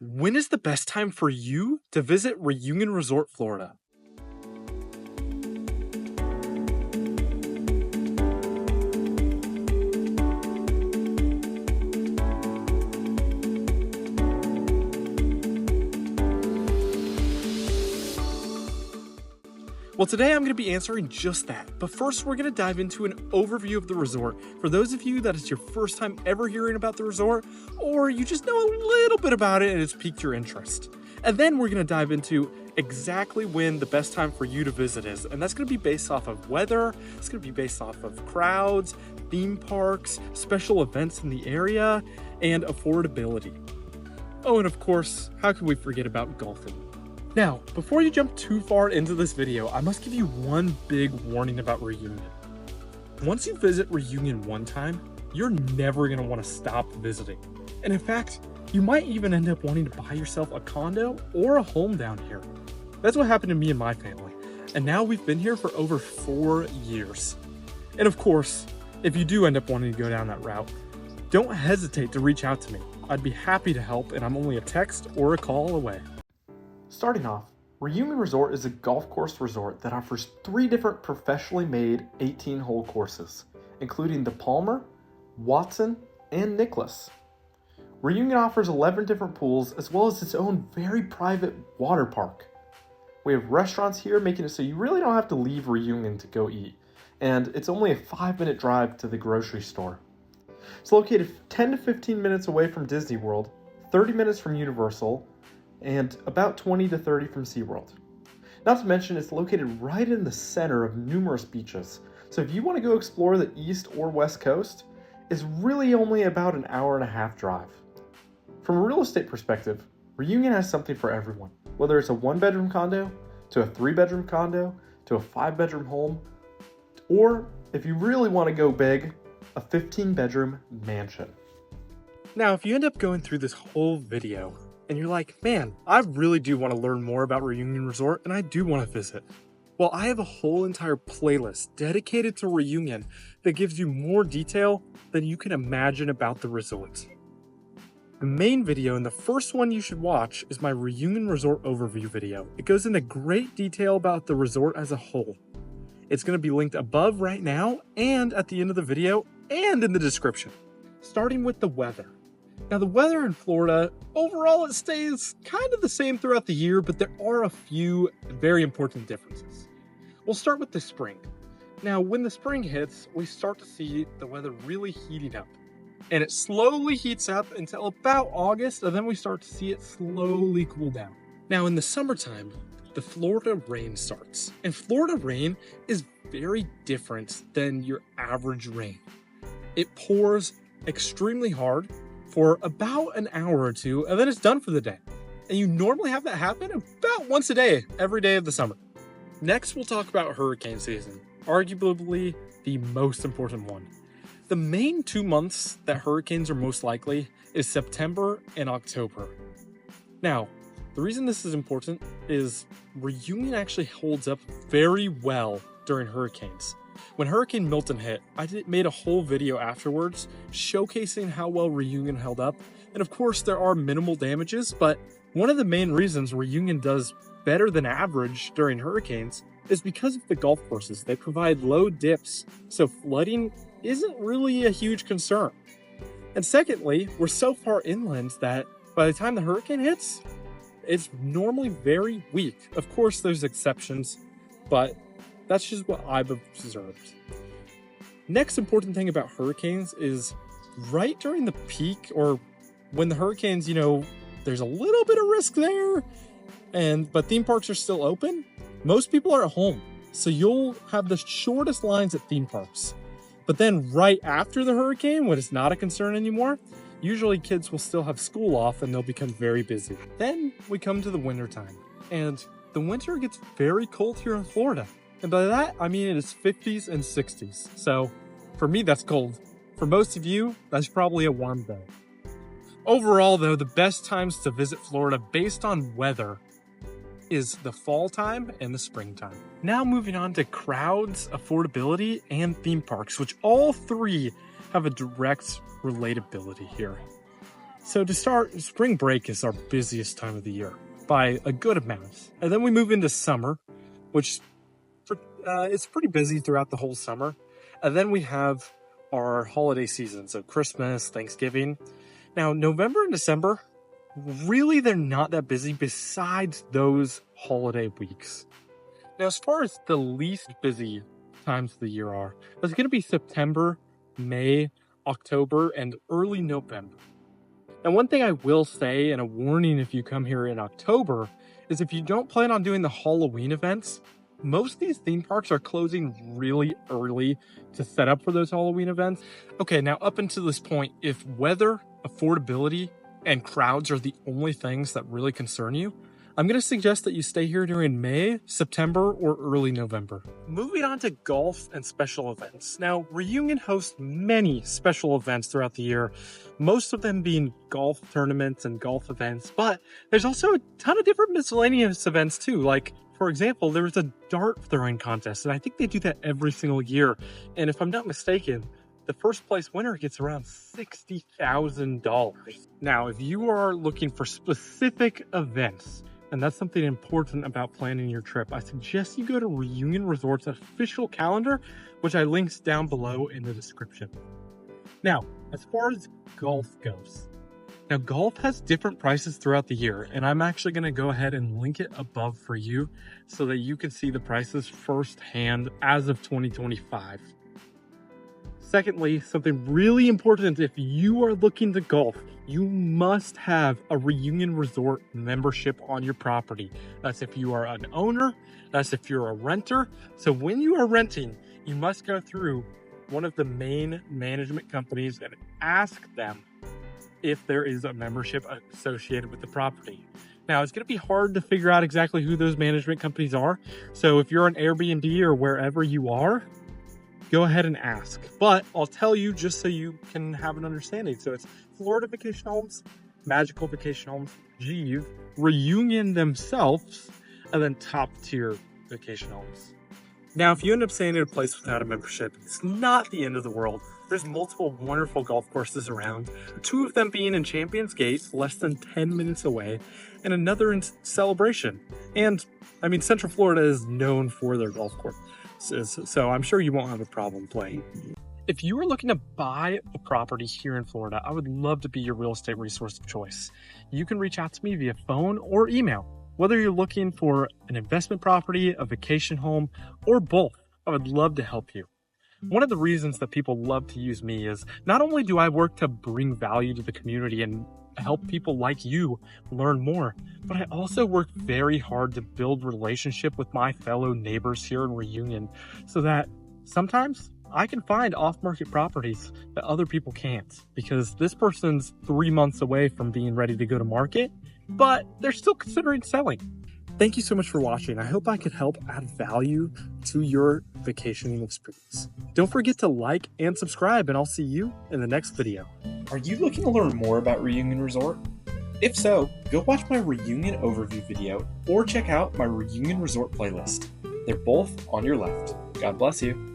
When is the best time for you to visit Reunion Resort, Florida? Well, today I'm going to be answering just that, but first we're going to dive into an overview of the resort for those of you that it's your first time ever hearing about the resort, or you just know a little bit about it and it's piqued your interest. And then we're going to dive into exactly when the best time for you to visit is, and that's going to be based off of weather, it's going to be based off of crowds, theme parks, special events in the area, and affordability. Oh, and of course, how could we forget about golfing? Now, before you jump too far into this video, I must give you one big warning about Reunion. Once you visit Reunion one time, you're never going to want to stop visiting. And in fact, you might even end up wanting to buy yourself a condo or a home down here. That's what happened to me and my family. And now we've been here for over 4 years. And of course, if you do end up wanting to go down that route, don't hesitate to reach out to me. I'd be happy to help, and I'm only a text or a call away. Starting off, Reunion Resort is a golf course resort that offers 3 different professionally made 18-hole courses, including the Palmer, Watson, and Nicholas. Reunion offers 11 different pools as well as its own very private water park. We have restaurants here, making it so you really don't have to leave Reunion to go eat, and it's only a 5-minute drive to the grocery store. It's located 10 to 15 minutes away from Disney World, 30 minutes from Universal, and about 20 to 30 from SeaWorld. Not to mention, it's located right in the center of numerous beaches, so if you want to go explore the east or west coast, it's really only about an hour-and-a-half drive. From a real estate perspective, Reunion has something for everyone, whether it's a 1-bedroom condo, to a 3-bedroom condo, to a 5-bedroom home, or if you really want to go big, a 15-bedroom mansion. Now, if you end up going through this whole video, and you're like, man, I really do want to learn more about Reunion Resort and I do want to visit. Well, I have a whole entire playlist dedicated to Reunion that gives you more detail than you can imagine about the resort. The main video and the first one you should watch is my Reunion Resort overview video. It goes into great detail about the resort as a whole. It's going to be linked above right now and at the end of the video and in the description. Starting with the weather. Now, the weather in Florida, overall, it stays kind of the same throughout the year, but there are a few very important differences. We'll start with the spring. Now, when the spring hits, we start to see the weather really heating up. And it slowly heats up until about August, and then we start to see it slowly cool down. Now, in the summertime, the Florida rain starts. And Florida rain is very different than your average rain. It pours extremely hard for about an hour or two, and then it's done for the day. And you normally have that happen about once a day, every day of the summer. Next, we'll talk about hurricane season, arguably the most important one. The main 2 months that hurricanes are most likely is September and October. Now, the reason this is important is Reunion actually holds up very well during hurricanes. When Hurricane Milton hit, I made a whole video afterwards showcasing how well Reunion held up. And of course, there are minimal damages, but one of the main reasons Reunion does better than average during hurricanes is because of the golf courses. They provide low dips, so flooding isn't really a huge concern. And secondly, we're so far inland that by the time the hurricane hits, it's normally very weak. Of course, there's exceptions, but that's just what I've observed. Next important thing about hurricanes is right during the peak, or when the hurricanes, there's a little bit of risk there, but theme parks are still open, most people are at home. So you'll have the shortest lines at theme parks. But then right after the hurricane, when it's not a concern anymore, usually kids will still have school off and they'll become very busy. Then we come to the winter time, and the winter gets very cold here in Florida. And by that, I mean it is 50s and 60s. So for me, that's cold. For most of you, that's probably a warm day. Overall, though, the best times to visit Florida based on weather is the fall time and the springtime. Now moving on to crowds, affordability, and theme parks, which all 3 have a direct relatability here. So to start, spring break is our busiest time of the year by a good amount. And then we move into summer, which it's pretty busy throughout the whole summer. And then we have our holiday season, so Christmas, Thanksgiving. Now, November and December, really they're not that busy besides those holiday weeks. Now, as far as the least busy times of the year are, it's going to be September, May, October, and early November. Now, one thing I will say, and a warning if you come here in October, is if you don't plan on doing the Halloween events, most of these theme parks are closing really early to set up for those Halloween events. Okay, now up until this point, if weather, affordability, and crowds are the only things that really concern you, I'm going to suggest that you stay here during May, September, or early November. Moving on to golf and special events. Now, Reunion hosts many special events throughout the year, most of them being golf tournaments and golf events, but there's also a ton of different miscellaneous events too. Like, for example, there's a dart throwing contest, and I think they do that every single year. And if I'm not mistaken, the first place winner gets around $60,000. Now, if you are looking for specific events, and that's something important about planning your trip, I suggest you go to Reunion Resort's official calendar, which I linked down below in the description. Now, as far as golf goes, now golf has different prices throughout the year, and I'm actually going to go ahead and link it above for you so that you can see the prices firsthand as of 2025. Secondly, something really important, if you are looking to golf, you must have a Reunion Resort membership on your property. That's if you are an owner, that's if you're a renter. So when you are renting, you must go through one of the main management companies and ask them if there is a membership associated with the property. Now, it's going to be hard to figure out exactly who those management companies are. So if you're on Airbnb or wherever you are, go ahead and ask. But I'll tell you just so you can have an understanding. So it's Florida Vacation Homes, Magical Vacation Homes, 𝐿𝐸, Reunion themselves, and then Top Tier Vacation Homes. Now, if you end up staying in a place without a membership, it's not the end of the world. There's multiple wonderful golf courses around, 2 of them being in Champions Gate, less than 10 minutes away, and another in Celebration. And, I mean, Central Florida is known for their golf course. So I'm sure you won't have a problem playing. If you are looking to buy a property here in Florida, I would love to be your real estate resource of choice. You can reach out to me via phone or email. Whether you're looking for an investment property, a vacation home, or both, I would love to help you. One of the reasons that people love to use me is not only do I work to bring value to the community and help people like you learn more, but I also work very hard to build relationship with my fellow neighbors here in Reunion so that sometimes I can find off-market properties that other people can't, because this person's 3 months away from being ready to go to market, but they're still considering selling. Thank you so much for watching. I hope I could help add value to your vacationing experience. Don't forget to like and subscribe, and I'll see you in the next video. Are you looking to learn more about Reunion Resort? If so, go watch my Reunion overview video or check out my Reunion Resort playlist. They're both on your left. God bless you.